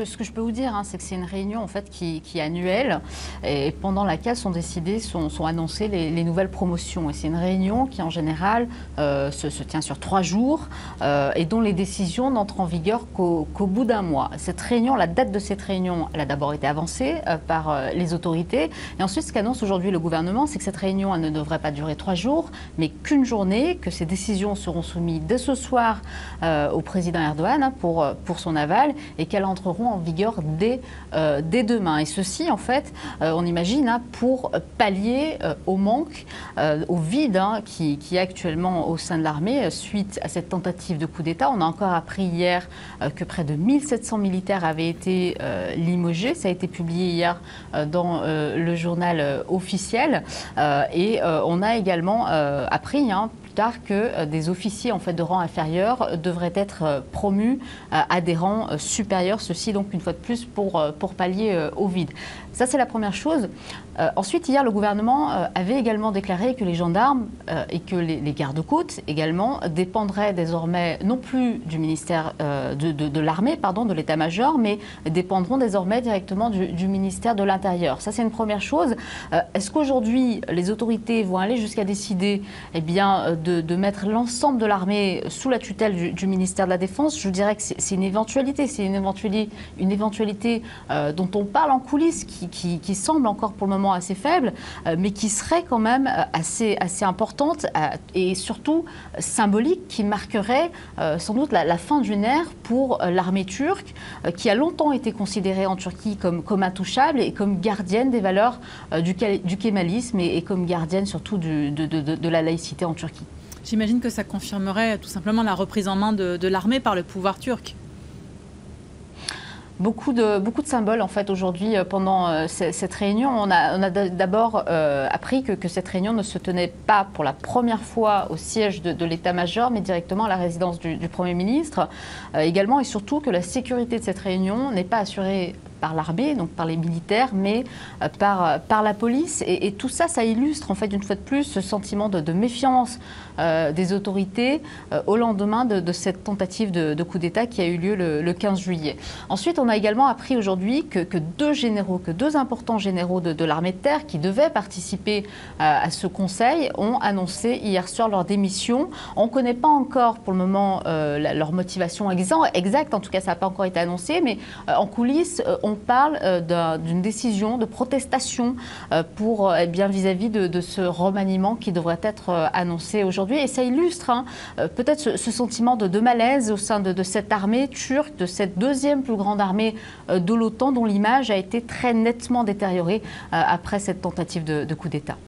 ce que je peux vous dire, hein, c'est que c'est une réunion en fait qui est annuelle et pendant laquelle sont annoncées les nouvelles promotions. Et c'est une réunion qui en général se tient sur 3 jours et dont les décisions n'entrent en vigueur qu'au bout d'un mois. Cette réunion, la date de cette réunion, elle a d'abord été avancée par les autorités. Et ensuite, ce qu'annonce aujourd'hui le gouvernement, c'est que cette réunion, elle ne devrait pas durer 3 jours, mais qu'une journée, que ces décisions seront soumises dès ce soir au président Erdogan hein, pour son aval et qu'elles entreront en vigueur dès demain. Et ceci, en fait, on imagine, hein, pour pallier au manque, au vide hein, qui est actuellement au sein de l'armée suite à cette tentative de coup d'État. On a encore appris hier que près de 1700 militaires avaient été limogés. Ça a été publié hier dans le journal officiel. Et on a également appris hein, que des officiers en fait, de rang inférieur devraient être promus à des rangs supérieurs, ceci donc une fois de plus pour pallier au vide. Ça c'est la première chose. Ensuite, hier, le gouvernement avait également déclaré que les gendarmes et que les gardes-côtes également dépendraient désormais non plus du ministère de l'armée, pardon, de l'état-major, mais dépendront désormais directement du ministère de l'Intérieur. Ça c'est une première chose. Est-ce qu'aujourd'hui les autorités vont aller jusqu'à décider eh bien, de mettre l'ensemble de l'armée sous la tutelle du ministère de la Défense? Je dirais que c'est une éventualité. C'est une éventualité dont on parle en coulisses, qui semble encore pour le moment assez faible, mais qui serait quand même assez importante et surtout symbolique, qui marquerait sans doute la fin d'une ère pour l'armée turque, qui a longtemps été considérée en Turquie comme intouchable et comme gardienne des valeurs du kémalisme et comme gardienne surtout de la laïcité en Turquie. J'imagine que ça confirmerait tout simplement la reprise en main de l'armée par le pouvoir turc. Beaucoup de symboles en fait aujourd'hui pendant cette réunion. On a d'abord appris que cette réunion ne se tenait pas pour la première fois au siège de l'état-major, mais directement à la résidence du Premier ministre. Également et surtout que la sécurité de cette réunion n'est pas assurée par l'armée, donc par les militaires, mais par la police. Et tout ça, ça illustre en fait une fois de plus ce sentiment de méfiance des autorités au lendemain de cette tentative de coup d'État qui a eu lieu le 15 juillet. Ensuite, on a également appris aujourd'hui que deux importants généraux de l'armée de terre qui devaient participer à ce conseil ont annoncé hier soir leur démission. On ne connaît pas encore pour le moment leur motivation exacte, en tout cas ça n'a pas encore été annoncé, mais en coulisses, on parle d'une décision de protestation pour vis-à-vis de ce remaniement qui devrait être annoncé aujourd'hui. Et ça illustre hein, peut-être ce sentiment de malaise au sein de cette armée turque, de cette deuxième plus grande armée de l'OTAN, dont l'image a été très nettement détériorée après cette tentative de coup d'État.